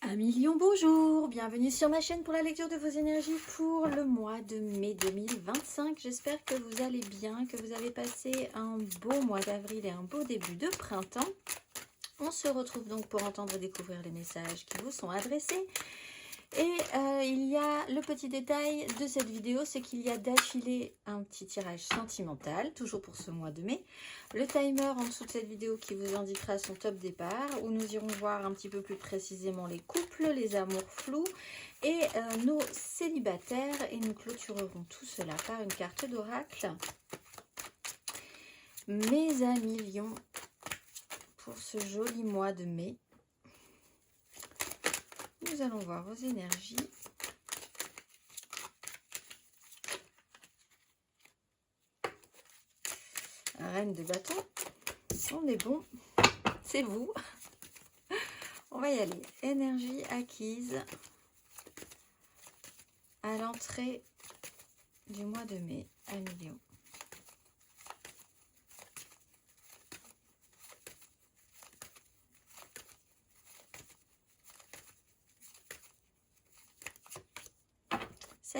1 000 000 bonjour, bienvenue sur ma chaîne pour la lecture de vos énergies pour le mois de mai 2025. J'espère que vous allez bien, que vous avez passé un beau mois d'avril et un beau début de printemps. On se retrouve donc pour entendre et découvrir les messages qui vous sont adressés. Et il y a le petit détail de cette vidéo, c'est qu'il y a d'affilée un petit tirage sentimental, toujours pour ce mois de mai. Le timer en dessous de cette vidéo qui vous indiquera son top départ, où nous irons voir un petit peu plus précisément les couples, les amours flous et nos célibataires. Et nous clôturerons tout cela par une carte d'oracle. Mes amis lions, pour ce joli mois de mai. Nous allons voir vos énergies. Reine de bâton. On est bon. C'est vous. On va y aller. Énergie acquise à l'entrée du mois de mai à Lion.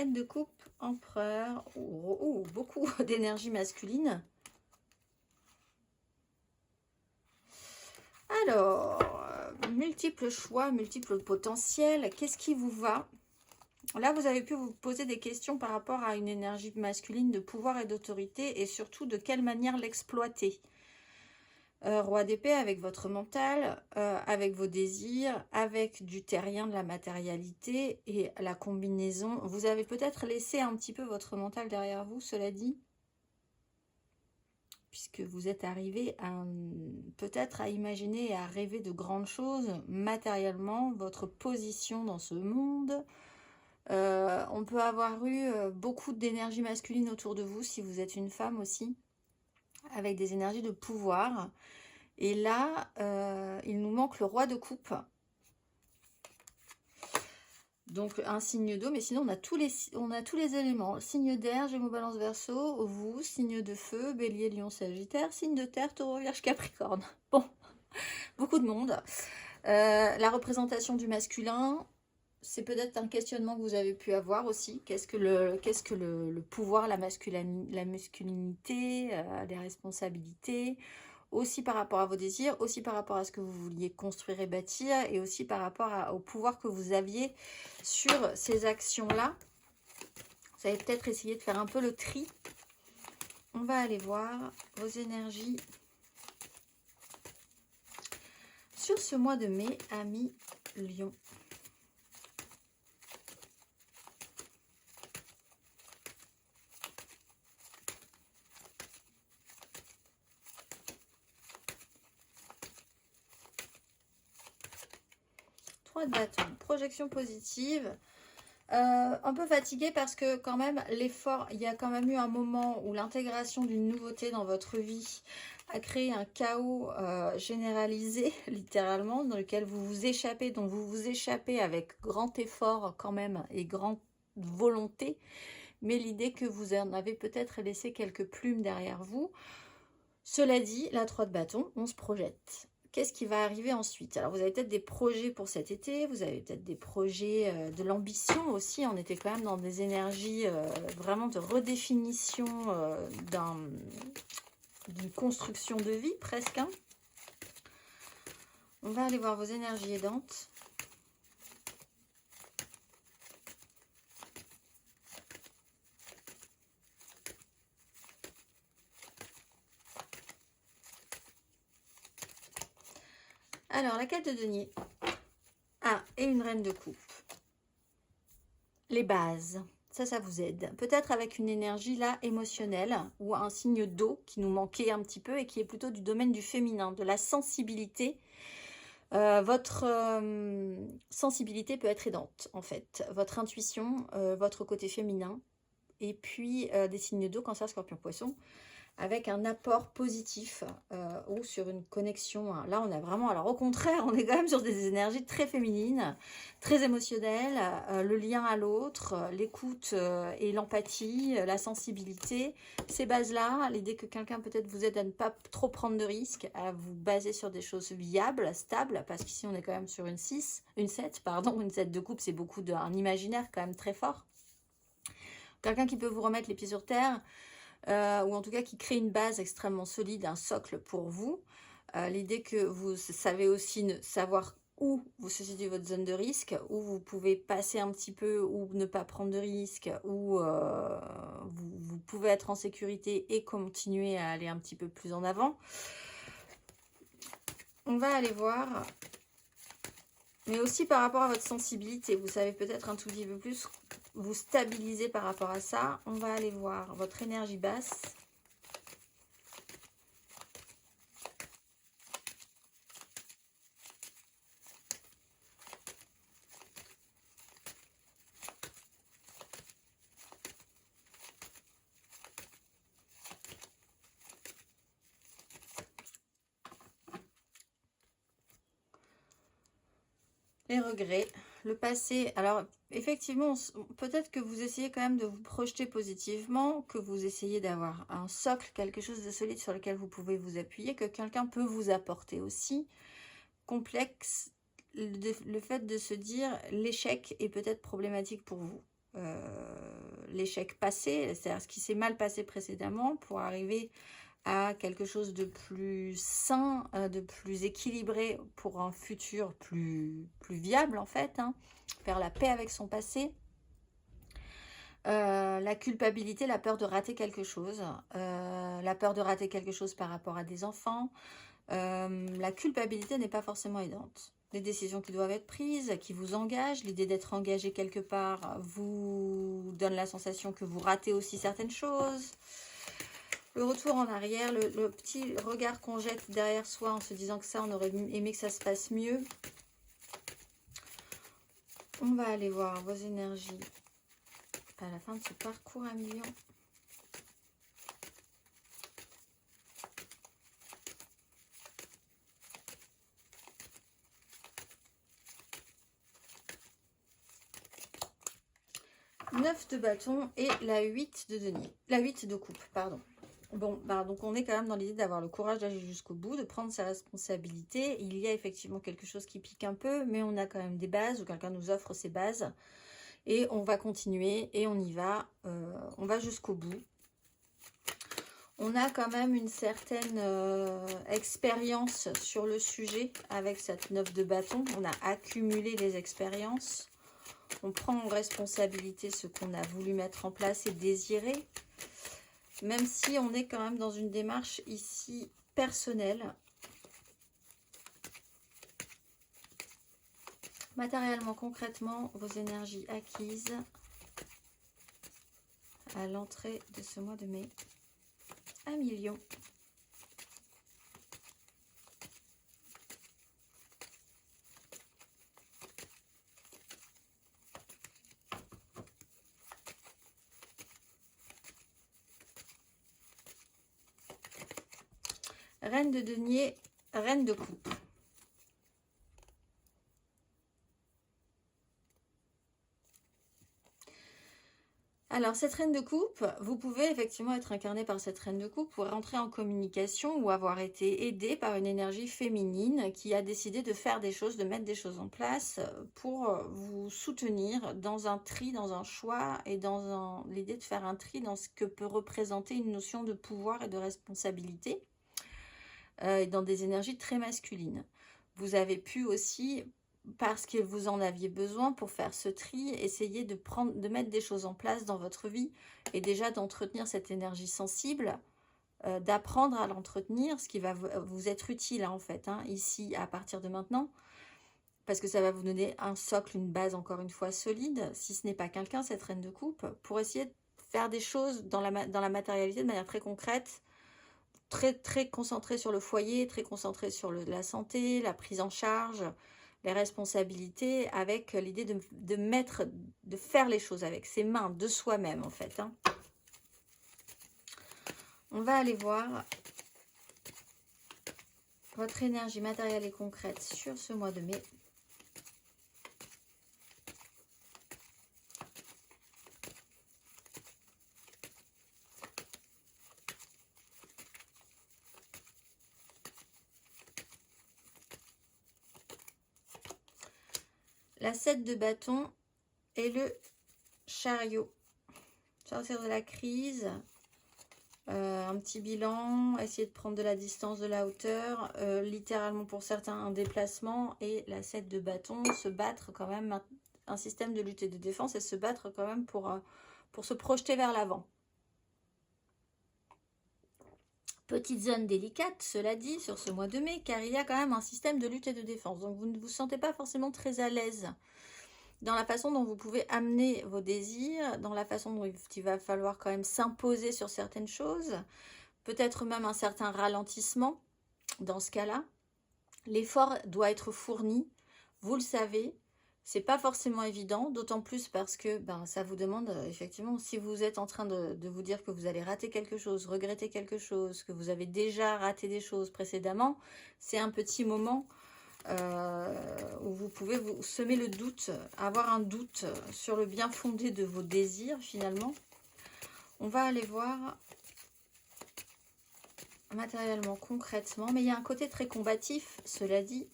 De coupe, empereur, beaucoup d'énergie masculine. Alors, multiples choix, multiples potentiels. Qu'est-ce qui vous va? Là, vous avez pu vous poser des questions par rapport à une énergie masculine de pouvoir et d'autorité et surtout de quelle manière l'exploiter. Roi d'épée avec votre mental, avec vos désirs, avec du terrien, de la matérialité et la combinaison. Vous avez peut-être laissé un petit peu votre mental derrière vous, cela dit, puisque vous êtes arrivé peut-être à imaginer et à rêver de grandes choses matériellement, votre position dans ce monde. On peut avoir eu beaucoup d'énergie masculine autour de vous si vous êtes une femme aussi, avec des énergies de pouvoir. Et là, il nous manque le roi de coupe. Donc un signe d'eau, mais sinon on a tous les éléments. Signe d'air, Gémeaux, Balance, Verseau, vous, signe de feu, Bélier, Lion, Sagittaire, signe de terre, Taureau, Vierge, Capricorne. Bon, beaucoup de monde. La représentation du masculin, c'est peut-être un questionnement que vous avez pu avoir aussi. Qu'est-ce que le pouvoir, la masculinité, les responsabilités, aussi par rapport à vos désirs, aussi par rapport à ce que vous vouliez construire et bâtir, et aussi par rapport au pouvoir que vous aviez sur ces actions-là. Vous allez peut-être essayer de faire un peu le tri. On va aller voir vos énergies sur ce mois de mai, amis Lion. De bâton, projection positive, un peu fatigué parce que quand même l'effort, il y a quand même eu un moment où l'intégration d'une nouveauté dans votre vie a créé un chaos généralisé littéralement, dans lequel vous vous échappez, dont vous vous échappez avec grand effort quand même et grande volonté, mais l'idée que vous en avez peut-être laissé quelques plumes derrière vous. Cela dit, la 3 de bâton, on se projette. Qu'est-ce qui va arriver ensuite? Alors, vous avez peut-être des projets pour cet été, vous avez peut-être des projets de l'ambition aussi. On était quand même dans des énergies vraiment de redéfinition d'une construction de vie, presque. Hein. On va aller voir vos énergies aidantes. Alors, la 4 de denier. Ah, et une reine de coupe. Les bases, ça vous aide. Peut-être avec une énergie là émotionnelle ou un signe d'eau qui nous manquait un petit peu et qui est plutôt du domaine du féminin, de la sensibilité. Votre sensibilité peut être aidante en fait. Votre intuition, votre côté féminin et puis des signes d'eau, Cancer, Scorpion, Poisson. avec un apport positif ou sur une connexion. Là, on a vraiment, alors au contraire, on est quand même sur des énergies très féminines, très émotionnelles, le lien à l'autre, l'écoute et l'empathie, la sensibilité. Ces bases-là, l'idée que quelqu'un peut-être vous aide à ne pas trop prendre de risques, à vous baser sur des choses viables, stables, parce qu'ici on est quand même sur une 6, une 7, pardon, une 7 de coupe, c'est beaucoup d'un imaginaire quand même très fort. Quelqu'un qui peut vous remettre les pieds sur terre, ou en tout cas qui crée une base extrêmement solide, un socle pour vous. L'idée que vous savez aussi savoir où vous situez votre zone de risque, où vous pouvez passer un petit peu, ou ne pas prendre de risque, où vous pouvez être en sécurité et continuer à aller un petit peu plus en avant. On va aller voir, mais aussi par rapport à votre sensibilité, vous savez peut-être un tout petit peu plus vous stabiliser par rapport à ça. On va aller voir votre énergie basse. Les regrets, le passé. Alors, effectivement, peut-être que vous essayez quand même de vous projeter positivement, que vous essayez d'avoir un socle, quelque chose de solide sur lequel vous pouvez vous appuyer, que quelqu'un peut vous apporter aussi. Complexe, le fait de se dire l'échec est peut-être problématique pour vous. L'échec passé, c'est-à-dire ce qui s'est mal passé précédemment pour arriver à quelque chose de plus sain, de plus équilibré pour un futur plus viable en fait, hein, faire la paix avec son passé. La culpabilité, la peur de rater quelque chose, la peur de rater quelque chose par rapport à des enfants. La culpabilité n'est pas forcément aidante. Les décisions qui doivent être prises, qui vous engagent, l'idée d'être engagé quelque part vous donne la sensation que vous ratez aussi certaines choses. Le retour en arrière, le petit regard qu'on jette derrière soi en se disant que ça, on aurait aimé que ça se passe mieux. On va aller voir vos énergies à la fin de ce parcours à millions. Neuf de bâton et la 8 de denier. La 8 de coupe, pardon. Bon, bah, donc on est quand même dans l'idée d'avoir le courage d'agir jusqu'au bout, de prendre ses responsabilités. Il y a effectivement quelque chose qui pique un peu, mais on a quand même des bases, ou quelqu'un nous offre ses bases. Et on va continuer, et on y va. On va jusqu'au bout. On a quand même une certaine expérience sur le sujet avec cette 9 de bâton. On a accumulé les expériences. On prend en responsabilité ce qu'on a voulu mettre en place et désirer. Même si on est quand même dans une démarche ici personnelle. Matériellement, concrètement, vos énergies acquises à l'entrée de ce mois de mai. 1 million. Reine de denier, reine de coupe. Alors, cette reine de coupe, vous pouvez effectivement être incarné par cette reine de coupe pour rentrer en communication ou avoir été aidé par une énergie féminine qui a décidé de faire des choses, de mettre des choses en place pour vous soutenir dans un tri, dans un choix et dans l'idée de faire un tri dans ce que peut représenter une notion de pouvoir et de responsabilité et dans des énergies très masculines. Vous avez pu aussi, parce que vous en aviez besoin pour faire ce tri, essayer de mettre des choses en place dans votre vie et déjà d'entretenir cette énergie sensible, d'apprendre à l'entretenir, ce qui va vous être utile en fait, hein, ici à partir de maintenant, parce que ça va vous donner un socle, une base encore une fois solide, si ce n'est pas quelqu'un, cette reine de coupe, pour essayer de faire des choses dans la matérialité de manière très concrète, très concentré sur le foyer, très concentré sur la santé, la prise en charge, les responsabilités, avec l'idée de faire les choses avec ses mains, de soi-même en fait. Hein. On va aller voir votre énergie matérielle et concrète sur ce mois de mai. La 7 de bâton et le chariot. Sortir de la crise, un petit bilan, essayer de prendre de la distance, de la hauteur, littéralement pour certains un déplacement, et la 7 de bâton, se battre quand même, un système de lutte et de défense, et se battre quand même pour se projeter vers l'avant. Petite zone délicate, cela dit, sur ce mois de mai, car il y a quand même un système de lutte et de défense. Donc vous ne vous sentez pas forcément très à l'aise dans la façon dont vous pouvez amener vos désirs, dans la façon dont il va falloir quand même s'imposer sur certaines choses, peut-être même un certain ralentissement dans ce cas-là. L'effort doit être fourni, vous le savez, c'est pas forcément évident, d'autant plus parce que ça vous demande, effectivement, si vous êtes en train de vous dire que vous allez rater quelque chose, regretter quelque chose, que vous avez déjà raté des choses précédemment, c'est un petit moment où vous pouvez vous semer le doute, avoir un doute sur le bien fondé de vos désirs finalement. On va aller voir matériellement, concrètement, mais il y a un côté très combatif, cela dit,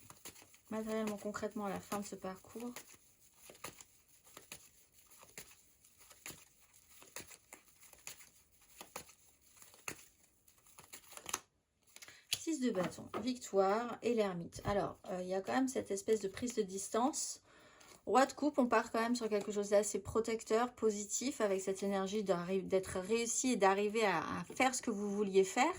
matériellement, concrètement à la fin de ce parcours. De bâton, victoire et l'ermite. Alors, il y a quand même cette espèce de prise de distance. Roi de coupe, on part quand même sur quelque chose d'assez protecteur, positif, avec cette énergie d'être réussi et d'arriver à faire ce que vous vouliez faire.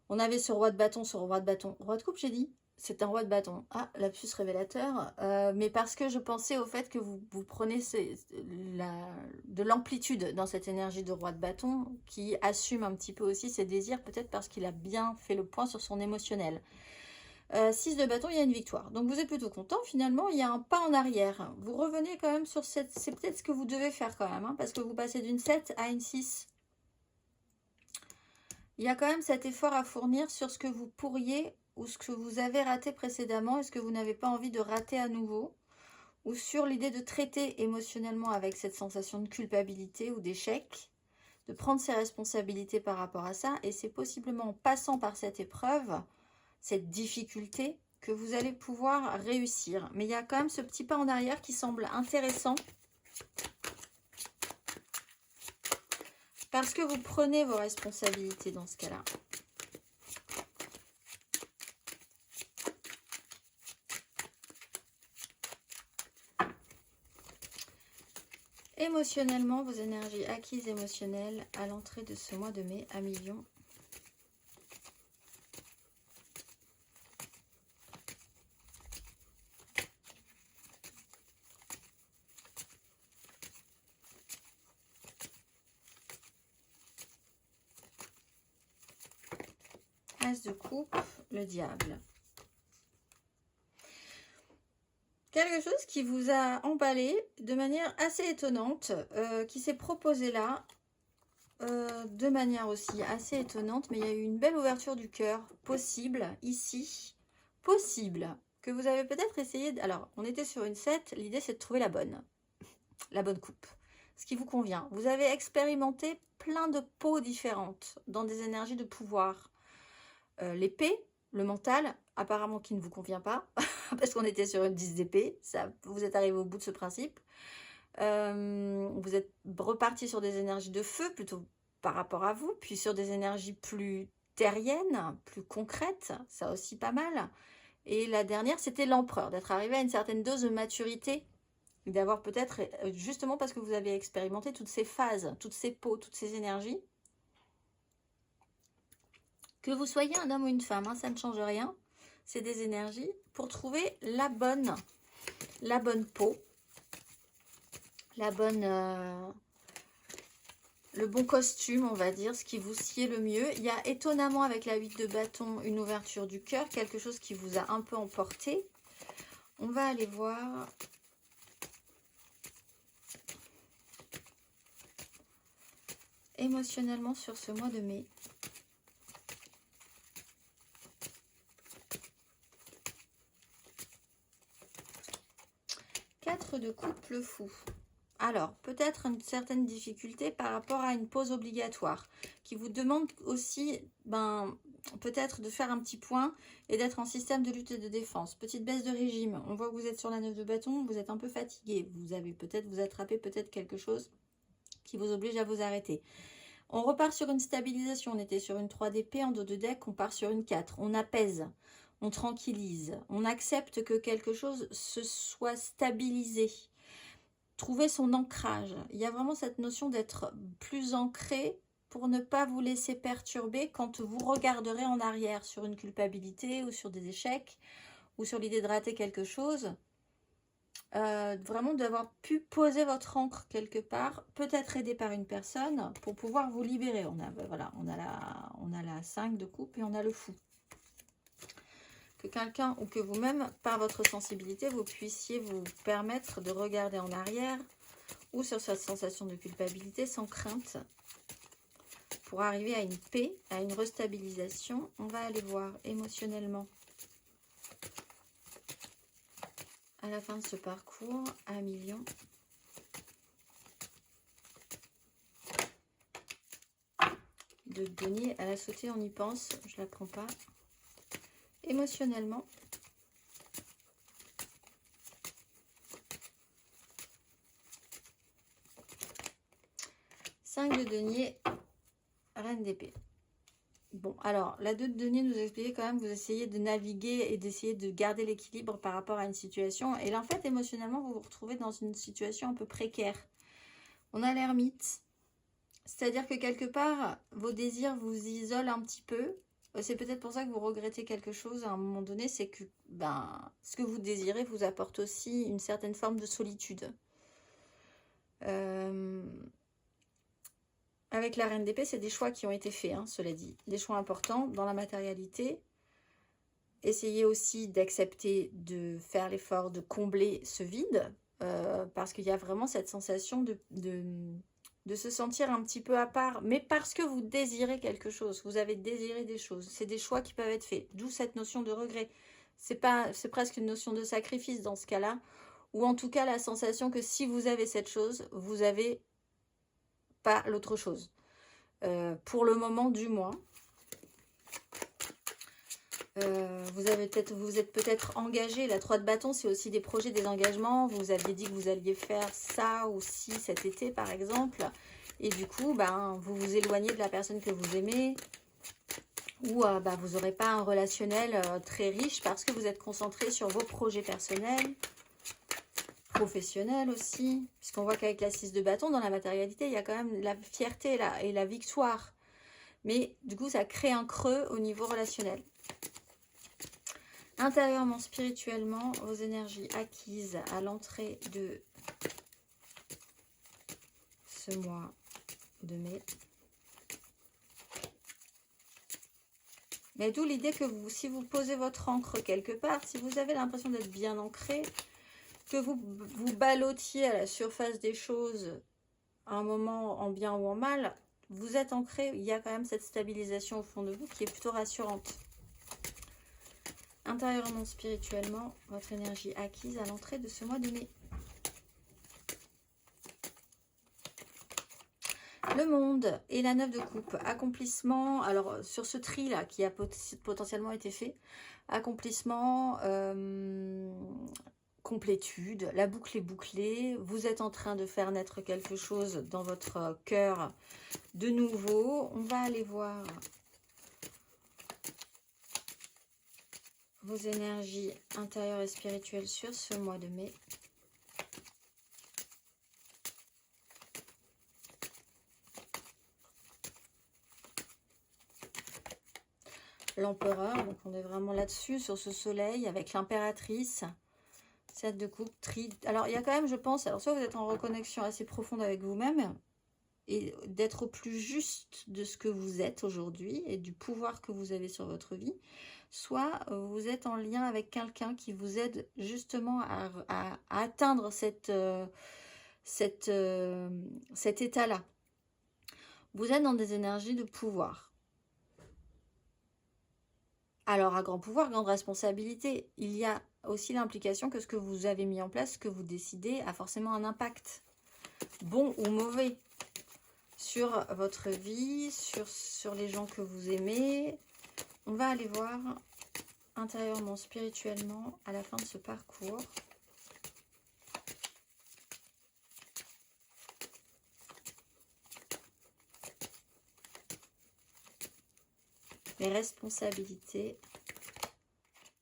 On avait ce roi de bâton, roi de coupe, j'ai dit. C'est un roi de bâton. Ah, lapsus révélateur. Mais parce que je pensais au fait que vous prenez de l'amplitude dans cette énergie de roi de bâton qui assume un petit peu aussi ses désirs, peut-être parce qu'il a bien fait le point sur son émotionnel. 6 de bâton, il y a une victoire. Donc vous êtes plutôt content. Finalement, il y a un pas en arrière. Vous revenez quand même sur cette... C'est peut-être ce que vous devez faire quand même, hein, parce que vous passez d'une 7 à une 6. Il y a quand même cet effort à fournir sur ce que vous pourriez ou ce que vous avez raté précédemment et ce que vous n'avez pas envie de rater à nouveau, ou sur l'idée de traiter émotionnellement avec cette sensation de culpabilité ou d'échec, de prendre ses responsabilités par rapport à ça, et c'est possiblement en passant par cette épreuve, cette difficulté, que vous allez pouvoir réussir. Mais il y a quand même ce petit pas en arrière qui semble intéressant, parce que vous prenez vos responsabilités dans ce cas-là. Émotionnellement, vos énergies acquises émotionnelles à l'entrée de ce mois de mai à millions. As de coupe, le diable. Quelque chose qui vous a emballé de manière assez étonnante, qui s'est proposé là, de manière aussi assez étonnante, mais il y a eu une belle ouverture du cœur, possible, ici, possible, que vous avez peut-être essayé, alors on était sur une 7, l'idée c'est de trouver la bonne coupe, ce qui vous convient. Vous avez expérimenté plein de peaux différentes, dans des énergies de pouvoir, l'épée, le mental, apparemment qui ne vous convient pas, parce qu'on était sur une 10 d'épée, vous êtes arrivé au bout de ce principe. Vous êtes reparti sur des énergies de feu, plutôt par rapport à vous, puis sur des énergies plus terriennes, plus concrètes, ça aussi pas mal. Et la dernière, c'était l'empereur, d'être arrivé à une certaine dose de maturité, d'avoir peut-être, justement parce que vous avez expérimenté toutes ces phases, toutes ces peaux, toutes ces énergies, que vous soyez un homme ou une femme, hein, ça ne change rien. C'est des énergies pour trouver la bonne peau, le bon costume, on va dire, ce qui vous sied le mieux. Il y a étonnamment avec la 8 de bâton une ouverture du cœur, quelque chose qui vous a un peu emporté. On va aller voir. émotionnellement sur ce mois de mai. Quatre de coupe, le fou. Alors, peut-être une certaine difficulté par rapport à une pause obligatoire qui vous demande aussi, peut-être de faire un petit point et d'être en système de lutte et de défense. Petite baisse de régime. On voit que vous êtes sur la 9 de bâton, vous êtes un peu fatigué. Vous avez peut-être, vous attrapez peut-être quelque chose qui vous oblige à vous arrêter. On repart sur une stabilisation. On était sur une 3 d'épée en dos de deck, on part sur une 4. On apaise, on tranquillise, on accepte que quelque chose se soit stabilisé. Trouver son ancrage. Il y a vraiment cette notion d'être plus ancré pour ne pas vous laisser perturber quand vous regarderez en arrière sur une culpabilité ou sur des échecs ou sur l'idée de rater quelque chose. Vraiment d'avoir pu poser votre encre quelque part, peut-être aidé par une personne pour pouvoir vous libérer. On a la 5 de coupe et on a le fou. Que quelqu'un ou que vous-même, par votre sensibilité, vous puissiez vous permettre de regarder en arrière ou sur cette sensation de culpabilité sans crainte pour arriver à une paix, à une restabilisation. On va aller voir émotionnellement à la fin de ce parcours à 1 million. De denier à la sauter, on y pense, je la prends pas. Émotionnellement, cinq de denier, reine d'épée. Bon, alors, la 2 de denier nous expliquait quand même, vous essayez de naviguer et d'essayer de garder l'équilibre par rapport à une situation. Et là, en fait, émotionnellement, vous vous retrouvez dans une situation un peu précaire. On a l'ermite. C'est-à-dire que quelque part, vos désirs vous isolent un petit peu. C'est peut-être pour ça que vous regrettez quelque chose à un moment donné, c'est que ce que vous désirez vous apporte aussi une certaine forme de solitude. Avec la reine d'épée, c'est des choix qui ont été faits, cela dit. Des choix importants dans la matérialité. Essayez aussi d'accepter de faire l'effort de combler ce vide, parce qu'il y a vraiment cette sensation de se sentir un petit peu à part, mais parce que vous désirez quelque chose, vous avez désiré des choses. C'est des choix qui peuvent être faits, d'où cette notion de regret. C'est presque une notion de sacrifice dans ce cas-là, ou en tout cas la sensation que si vous avez cette chose, vous n'avez pas l'autre chose. Pour le moment du moins. Vous êtes peut-être engagé. La 3 de bâton, c'est aussi des projets, des engagements. Vous aviez dit que vous alliez faire ça aussi cet été, par exemple. Et du coup, vous vous éloignez de la personne que vous aimez. Ou vous n'aurez pas un relationnel très riche parce que vous êtes concentré sur vos projets personnels, professionnels aussi. Puisqu'on voit qu'avec la 6 de bâton, dans la matérialité, il y a quand même la fierté et la victoire. Mais du coup, ça crée un creux au niveau relationnel. Intérieurement, spirituellement, vos énergies acquises à l'entrée de ce mois de mai. Mais d'où l'idée que si vous posez votre encre quelque part, si vous avez l'impression d'être bien ancré, que vous ballottiez à la surface des choses à un moment en bien ou en mal, vous êtes ancré, il y a quand même cette stabilisation au fond de vous qui est plutôt rassurante. Intérieurement, spirituellement, votre énergie acquise à l'entrée de ce mois de mai. Le monde et la 9 de coupe. Accomplissement, alors sur ce tri là qui a potentiellement été fait, accomplissement, complétude, la boucle est bouclée, vous êtes en train de faire naître quelque chose dans votre cœur de nouveau. On va aller voir vos énergies intérieures et spirituelles sur ce mois de mai. L'empereur, donc on est vraiment là-dessus, sur ce soleil, avec l'impératrice, 7 de coupe, tri. Alors il y a quand même, je pense, alors soit vous êtes en reconnexion assez profonde avec vous-même, et d'être au plus juste de ce que vous êtes aujourd'hui, et du pouvoir que vous avez sur votre vie, soit vous êtes en lien avec quelqu'un qui vous aide justement à atteindre cet état-là. Vous êtes dans des énergies de pouvoir. Alors, à grand pouvoir, grande responsabilité. Il y a aussi l'implication que ce que vous avez mis en place, ce que vous décidez, a forcément un impact, bon ou mauvais, sur votre vie, sur les gens que vous aimez. On va aller voir intérieurement, spirituellement, à la fin de ce parcours. Les responsabilités,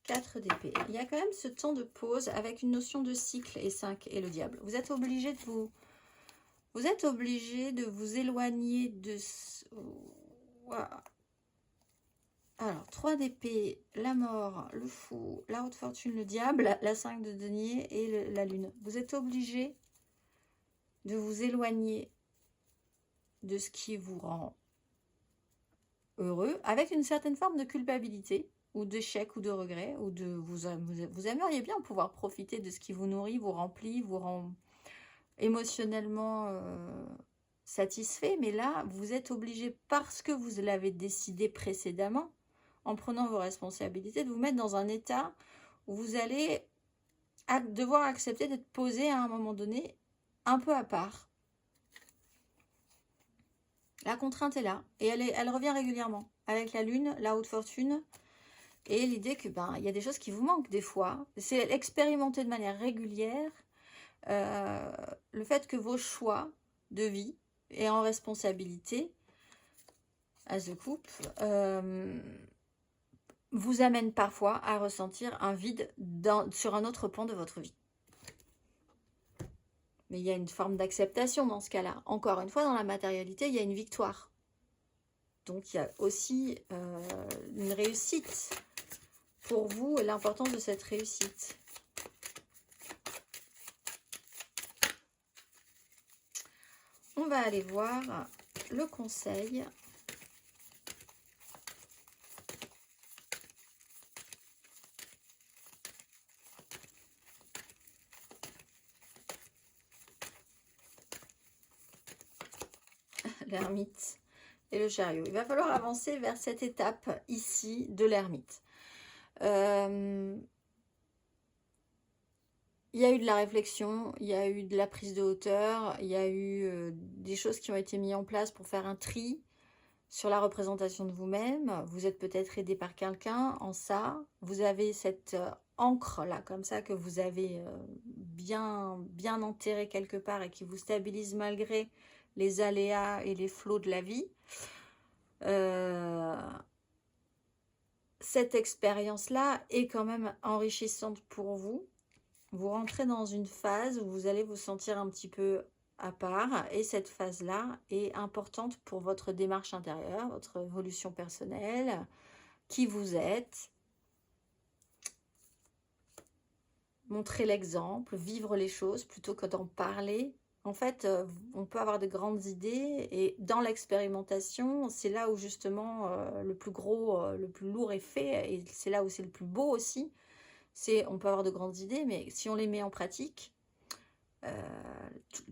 4 d'épée. Il y a quand même ce temps de pause avec une notion de cycle et 5 et le diable. Vous êtes obligé de vous éloigner de... Wow. Alors, 3 d'épée, la mort, le fou, la haute fortune, le diable, la 5 de denier et la lune. Vous êtes obligé de vous éloigner de ce qui vous rend heureux, avec une certaine forme de culpabilité, ou d'échec, ou de regret, ou de vous aimeriez bien pouvoir profiter de ce qui vous nourrit, vous remplit, vous rend émotionnellement satisfait, mais là, vous êtes obligé, parce que vous l'avez décidé précédemment, en prenant vos responsabilités, de vous mettre dans un état où vous allez devoir accepter d'être posé à un moment donné, un peu à part. La contrainte est là, et elle revient régulièrement, avec la lune, la haute fortune, et l'idée que il y a des choses qui vous manquent des fois. C'est l'expérimenter de manière régulière, le fait que vos choix de vie et en responsabilité, As de coupe, vous amènent parfois à ressentir un vide sur un autre pan de votre vie. Mais il y a une forme d'acceptation dans ce cas-là. Encore une fois, dans la matérialité, il y a une victoire. Donc, il y a aussi une réussite pour vous et l'importance de cette réussite. On va aller voir le conseil. L'ermite et le chariot. Il va falloir avancer vers cette étape ici de l'ermite. Il y a eu de la réflexion, il y a eu de la prise de hauteur, il y a eu des choses qui ont été mises en place pour faire un tri sur la représentation de vous-même. Vous êtes peut-être aidé par quelqu'un en ça. Vous avez cette encre là, comme ça, que vous avez bien enterrée quelque part et qui vous stabilise malgré les aléas et les flots de la vie. Cette expérience-là est quand même enrichissante pour vous. Vous rentrez dans une phase où vous allez vous sentir un petit peu à part, et cette phase-là est importante pour votre démarche intérieure, votre évolution personnelle, qui vous êtes. Montrer l'exemple, vivre les choses plutôt que d'en parler. En fait, on peut avoir de grandes idées, et dans l'expérimentation, c'est là où justement le plus gros, le plus lourd est fait, et c'est là où c'est le plus beau aussi. On peut avoir de grandes idées, mais si on les met en pratique,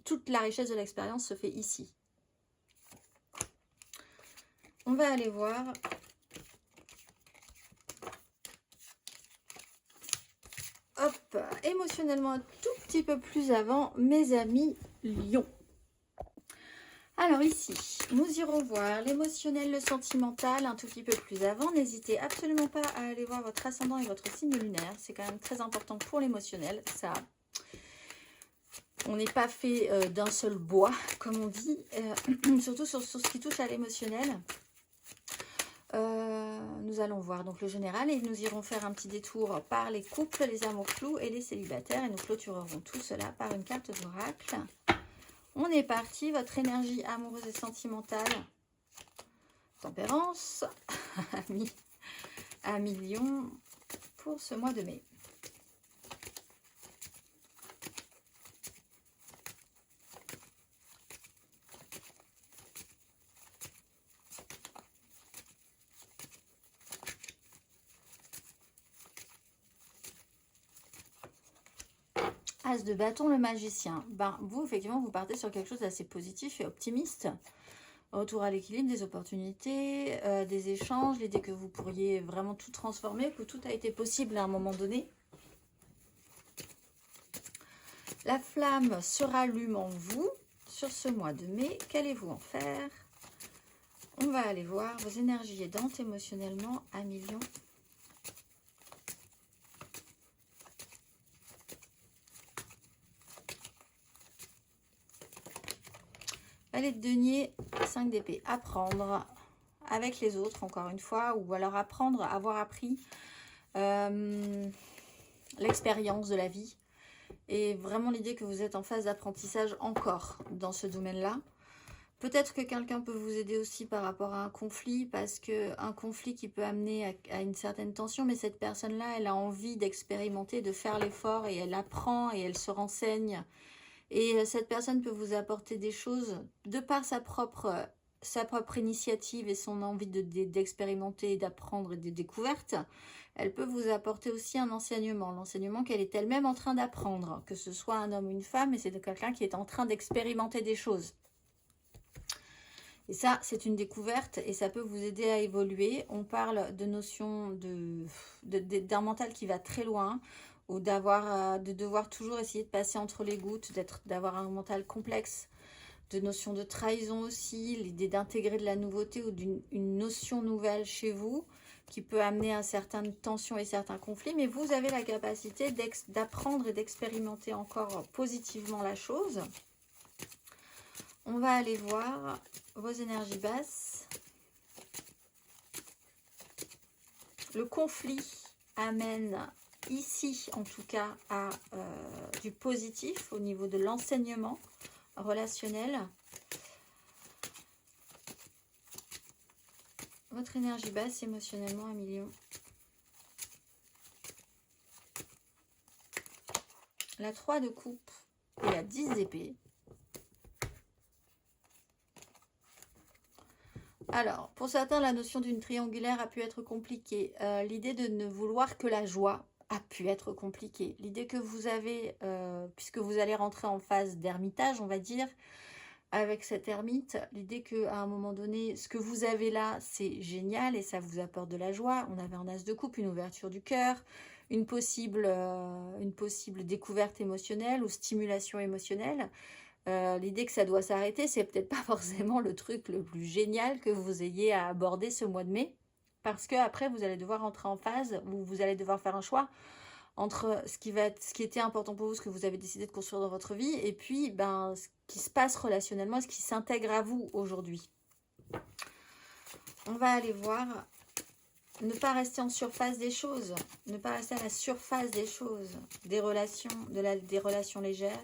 toute la richesse de l'expérience se fait ici. On va aller voir hop, émotionnellement un tout petit peu plus avant, mes amis Lion. Alors ici, nous irons voir l'émotionnel, le sentimental un tout petit peu plus avant. N'hésitez absolument pas à aller voir votre ascendant et votre signe lunaire. C'est quand même très important pour l'émotionnel. Ça, on n'est pas fait d'un seul bois, comme on dit, surtout sur ce qui touche à l'émotionnel. Nous allons voir donc le général, et nous irons faire un petit détour par les couples, les amours flous et les célibataires, et nous clôturerons tout cela par une carte d'oracle. On est parti, votre énergie amoureuse et sentimentale, tempérance, à million pour ce mois de mai. As de bâton, le magicien. Ben, vous, effectivement, vous partez sur quelque chose d'assez positif et optimiste. Retour à l'équilibre, des opportunités, des échanges, l'idée que vous pourriez vraiment tout transformer, que tout a été possible à un moment donné. La flamme se rallume en vous sur ce mois de mai. Qu'allez-vous en faire? On va aller voir vos énergies aidantes émotionnellement à millions. Valet de denier, 5 d'épée. Apprendre avec les autres, encore une fois, ou alors apprendre, avoir appris l'expérience de la vie. Et vraiment l'idée que vous êtes en phase d'apprentissage encore dans ce domaine-là. Peut-être que quelqu'un peut vous aider aussi par rapport à un conflit, parce qu'un conflit qui peut amener à une certaine tension, mais cette personne-là, elle a envie d'expérimenter, de faire l'effort, et elle apprend, et elle se renseigne. Et cette personne peut vous apporter des choses de par sa propre initiative et son envie d'expérimenter, d'apprendre et de découverte. Elle peut vous apporter aussi un enseignement, l'enseignement qu'elle est elle-même en train d'apprendre, que ce soit un homme ou une femme, et c'est de quelqu'un qui est en train d'expérimenter des choses. Et ça, c'est une découverte et ça peut vous aider à évoluer. On parle de notion d'un mental qui va très loin, ou de devoir toujours essayer de passer entre les gouttes, d'avoir un mental complexe, de notion de trahison aussi, l'idée d'intégrer de la nouveauté ou d'une notion nouvelle chez vous qui peut amener à certaines tensions et certains conflits, mais vous avez la capacité d'apprendre et d'expérimenter encore positivement la chose. On va aller voir vos énergies basses. Le conflit amène ici, en tout cas, à du positif au niveau de l'enseignement relationnel. Votre énergie basse émotionnellement, un million. La 3 de coupe et la 10 d'épée. Alors, pour certains, la notion d'une triangulaire a pu être compliquée. L'idée de ne vouloir que la joie a pu être compliquée. L'idée que vous avez, puisque vous allez rentrer en phase d'ermitage, on va dire, avec cet ermite, l'idée qu'à un moment donné, ce que vous avez là, c'est génial et ça vous apporte de la joie. On avait un as de coupe, une ouverture du cœur, une possible découverte émotionnelle ou stimulation émotionnelle. L'idée que ça doit s'arrêter, c'est peut-être pas forcément le truc le plus génial que vous ayez à aborder ce mois de mai, parce que après vous allez devoir entrer en phase où vous allez devoir faire un choix entre ce qui était important pour vous, ce que vous avez décidé de construire dans votre vie, et puis ce qui se passe relationnellement, ce qui s'intègre à vous aujourd'hui. On va aller voir, ne pas rester en surface des choses, ne pas rester à la surface des choses, des relations, des relations légères,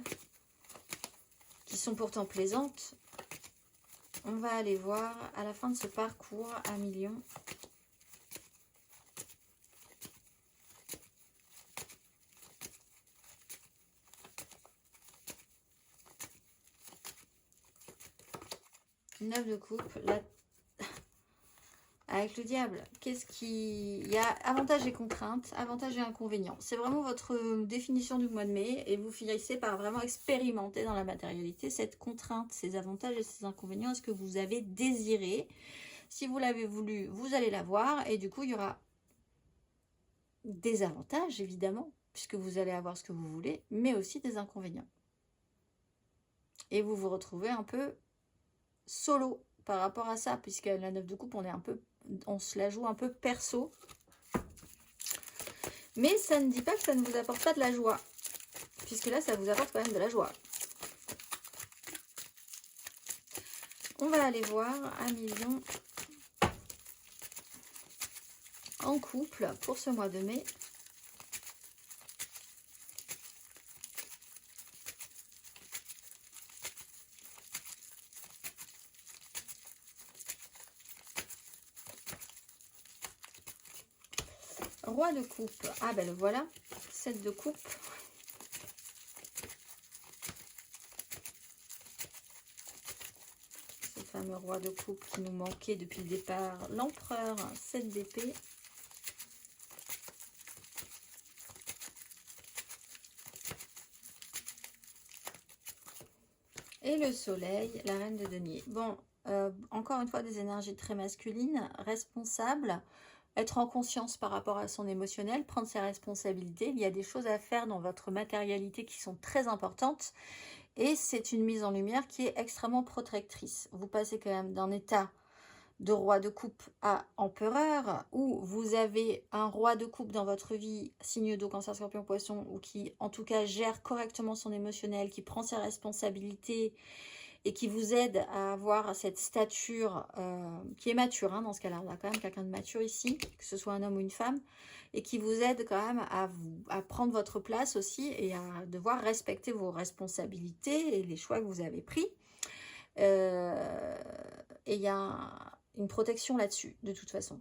qui sont pourtant plaisantes. On va aller voir à la fin de ce parcours un million. Neuf de coupe, avec le diable. Il y a avantages et contraintes, avantages et inconvénients. C'est vraiment votre définition du mois de mai et vous finissez par vraiment expérimenter dans la matérialité cette contrainte, ces avantages et ces inconvénients. Est-ce que vous avez désiré? Si vous l'avez voulu, vous allez l'avoir et du coup, il y aura des avantages, évidemment, puisque vous allez avoir ce que vous voulez, mais aussi des inconvénients. Et vous vous retrouvez un peu solo par rapport à ça, puisque la 9 de coupe, on se la joue un peu perso. Mais ça ne dit pas que ça ne vous apporte pas de la joie, puisque là, ça vous apporte quand même de la joie. On va aller voir un million en couple pour ce mois de mai. Roi de coupe. Ah ben le voilà. 7 de coupe. Ce fameux roi de coupe qui nous manquait depuis le départ. L'empereur. 7 d'épée. Et le soleil. La reine de denier. Bon. encore une fois, des énergies très masculines, responsables, être en conscience par rapport à son émotionnel, prendre ses responsabilités. Il y a des choses à faire dans votre matérialité qui sont très importantes. Et c'est une mise en lumière qui est extrêmement protectrice. Vous passez quand même d'un état de roi de coupe à empereur, où vous avez un roi de coupe dans votre vie, signe d'eau, cancer, scorpion, poisson, ou qui en tout cas gère correctement son émotionnel, qui prend ses responsabilités et qui vous aide à avoir cette stature qui est mature, hein, dans ce cas-là. On a quand même quelqu'un de mature ici, que ce soit un homme ou une femme, et qui vous aide quand même à prendre votre place aussi et à devoir respecter vos responsabilités et les choix que vous avez pris. Et il y a une protection là-dessus, de toute façon.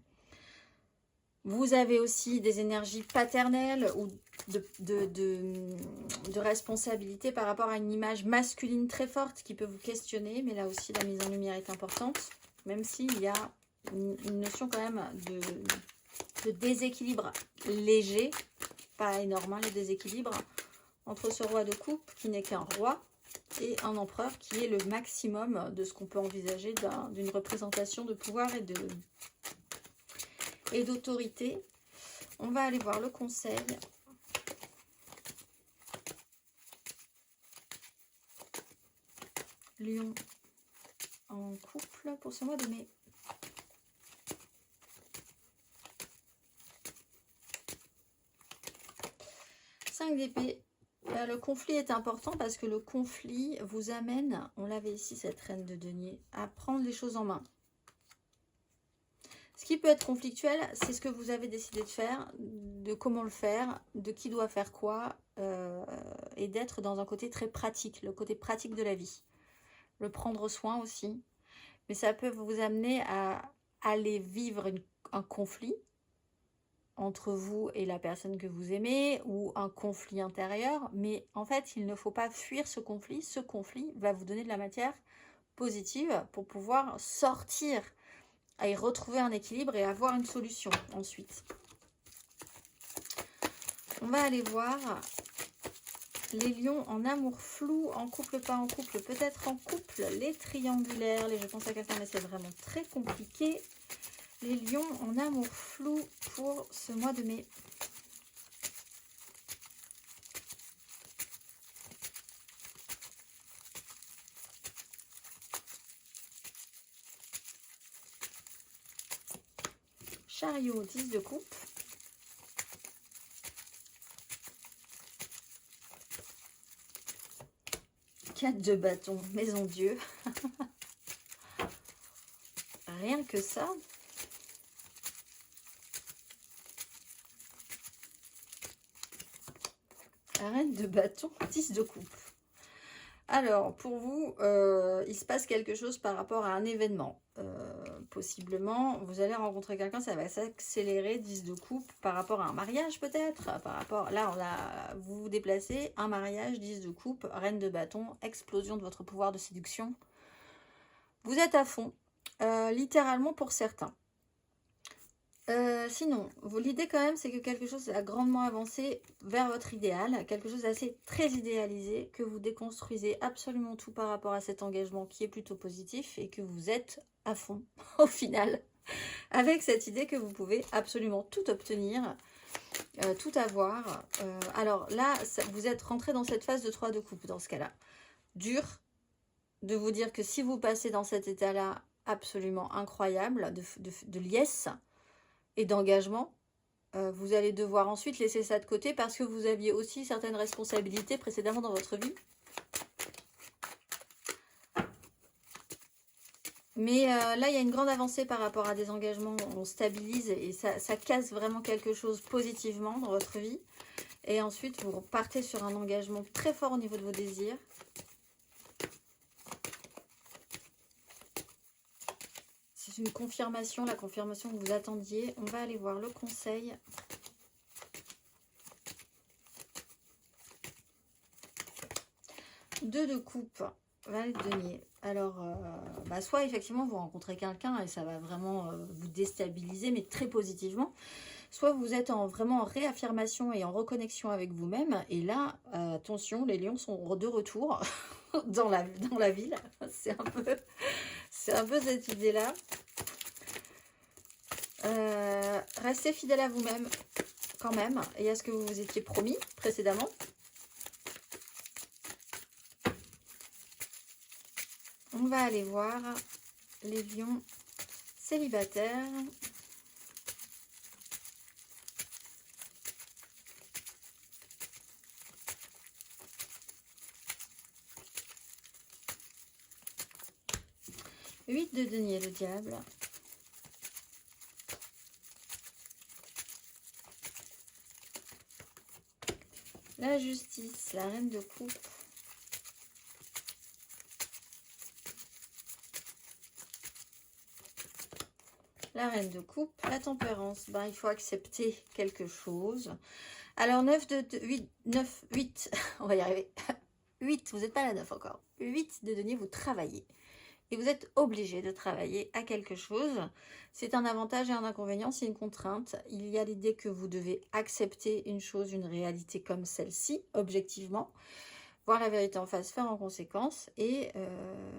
Vous avez aussi des énergies paternelles ou de responsabilité par rapport à une image masculine très forte qui peut vous questionner. Mais là aussi, la mise en lumière est importante, même s'il y a une notion quand même de déséquilibre léger, pas énorme, hein, le déséquilibre, entre ce roi de coupe qui n'est qu'un roi et un empereur qui est le maximum de ce qu'on peut envisager d'une représentation de pouvoir et d'autorité. On va aller voir le conseil. Lion en couple pour ce mois de mai. Cinq d'épée. Le conflit est important parce que le conflit vous amène, on l'avait ici cette reine de denier, à prendre les choses en main. Ce qui peut être conflictuel, c'est ce que vous avez décidé de faire, de comment le faire, de qui doit faire quoi, et d'être dans un côté très pratique, le côté pratique de la vie. Le prendre soin aussi. Mais ça peut vous amener à aller vivre un conflit entre vous et la personne que vous aimez, ou un conflit intérieur. Mais en fait, il ne faut pas fuir ce conflit. Ce conflit va vous donner de la matière positive pour pouvoir sortir et retrouver un équilibre et avoir une solution ensuite. On va aller voir les lions en amour flou, en couple, pas en couple, peut-être en couple, les triangulaires, les je pense à quelqu'un, mais c'est vraiment très compliqué. Les lions en amour flou pour ce mois de mai. Chariot, 10 de coupe. Quatre de bâton, maison Dieu. Rien que ça. Reine de bâton, 10 de coupe. Alors, pour vous, il se passe quelque chose par rapport à un événement. Possiblement, vous allez rencontrer quelqu'un, ça va s'accélérer, 10 de coupe, par rapport à un mariage peut-être. Par rapport, là, vous vous déplacez, un mariage, 10 de coupe, reine de bâton, explosion de votre pouvoir de séduction. Vous êtes à fond, littéralement pour certains. Sinon, l'idée quand même, c'est que quelque chose a grandement avancé vers votre idéal, quelque chose d'assez très idéalisé, que vous déconstruisez absolument tout par rapport à cet engagement qui est plutôt positif et que vous êtes à fond au final, avec cette idée que vous pouvez absolument tout obtenir, tout avoir. Alors là, vous êtes rentré dans cette phase de 3 de coupe dans ce cas-là. Dur de vous dire que si vous passez dans cet état-là absolument incroyable de liesse, et d'engagement, vous allez devoir ensuite laisser ça de côté parce que vous aviez aussi certaines responsabilités précédemment dans votre vie. Mais là, il y a une grande avancée par rapport à des engagements. On stabilise et ça casse vraiment quelque chose positivement dans votre vie. Et ensuite, vous partez sur un engagement très fort au niveau de vos désirs. C'est une confirmation, la confirmation que vous attendiez. On va aller voir le conseil. Deux de coupe, valet de denier. Alors, soit effectivement vous rencontrez quelqu'un et ça va vraiment vous déstabiliser, mais très positivement. soit vous êtes vraiment en réaffirmation et en reconnexion avec vous-même. Et là, attention, les lions sont de retour dans la ville. C'est un peu cette idée-là. Restez fidèle à vous-même quand même et à ce que vous vous étiez promis précédemment. On va aller voir les lions célibataires. Huit de denier, le diable. La justice, la reine de coupe. La reine de coupe, la tempérance. Ben, il faut accepter quelque chose. Alors, 8, on va y arriver. 8, vous n'êtes pas à la 9 encore. 8 de denier, vous travaillez. Et vous êtes obligé de travailler à quelque chose. C'est un avantage et un inconvénient, c'est une contrainte. Il y a l'idée que vous devez accepter une chose, une réalité comme celle-ci, objectivement, voir la vérité en face, faire en conséquence et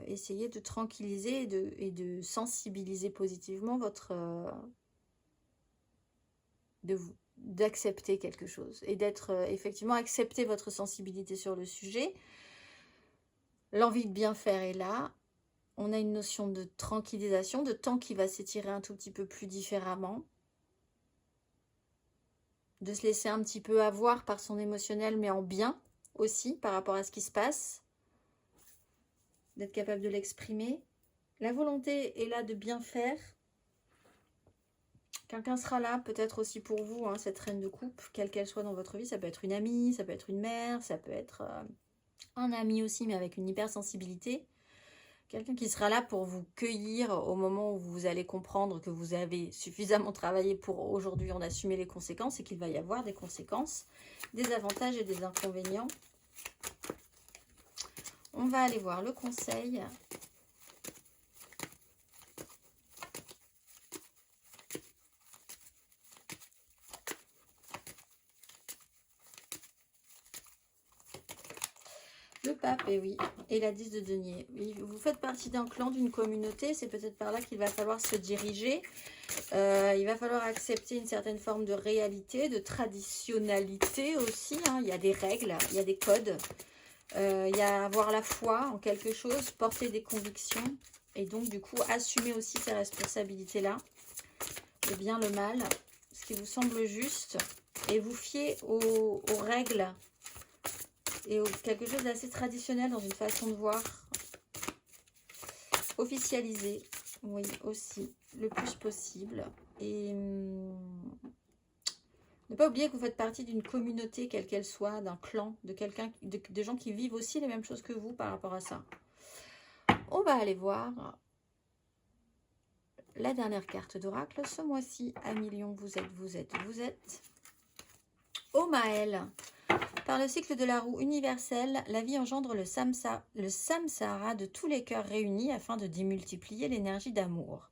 essayer de tranquilliser et de sensibiliser positivement d'accepter quelque chose et d'être effectivement accepter votre sensibilité sur le sujet. L'envie de bien faire est là. On a une notion de tranquillisation, de temps qui va s'étirer un tout petit peu plus différemment. De se laisser un petit peu avoir par son émotionnel, mais en bien aussi par rapport à ce qui se passe. D'être capable de l'exprimer. La volonté est là de bien faire. Quelqu'un sera là, peut-être aussi pour vous, hein, cette reine de coupe, quelle qu'elle soit dans votre vie. Ça peut être une amie, ça peut être une mère, ça peut être un ami aussi, mais avec une hypersensibilité. Quelqu'un qui sera là pour vous cueillir au moment où vous allez comprendre que vous avez suffisamment travaillé pour aujourd'hui en assumer les conséquences et qu'il va y avoir des conséquences, des avantages et des inconvénients. On va aller voir le conseil. Le pape, et oui, et la 10 de denier. Oui, vous faites partie d'un clan, d'une communauté, c'est peut-être par là qu'il va falloir se diriger. Il va falloir accepter une certaine forme de réalité, de traditionnalité aussi. Hein. Il y a des règles, il y a des codes. Il y a avoir la foi en quelque chose, porter des convictions. Et donc, du coup, assumer aussi ces responsabilités-là. Le bien, le mal, ce qui vous semble juste. Et vous fier aux règles et quelque chose d'assez traditionnel dans une façon de voir. Officialiser, oui, aussi, le plus possible. Et ne pas oublier que vous faites partie d'une communauté, quelle qu'elle soit, d'un clan, de gens qui vivent aussi les mêmes choses que vous par rapport à ça. On va aller voir la dernière carte d'oracle. Ce mois-ci, à million, vous êtes. Omaël. Par le cycle de la roue universelle, la vie engendre le samsara de tous les cœurs réunis afin de démultiplier l'énergie d'amour.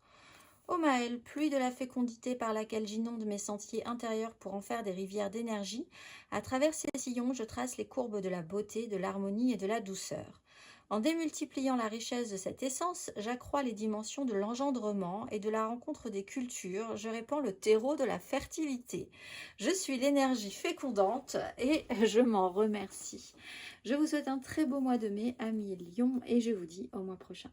Omaël, pluie de la fécondité par laquelle j'inonde mes sentiers intérieurs pour en faire des rivières d'énergie, à travers ces sillons, je trace les courbes de la beauté, de l'harmonie et de la douceur. En démultipliant la richesse de cette essence, j'accrois les dimensions de l'engendrement et de la rencontre des cultures, je répands le terreau de la fertilité. Je suis l'énergie fécondante et je m'en remercie. Je vous souhaite un très beau mois de mai, amis Lions, et je vous dis au mois prochain.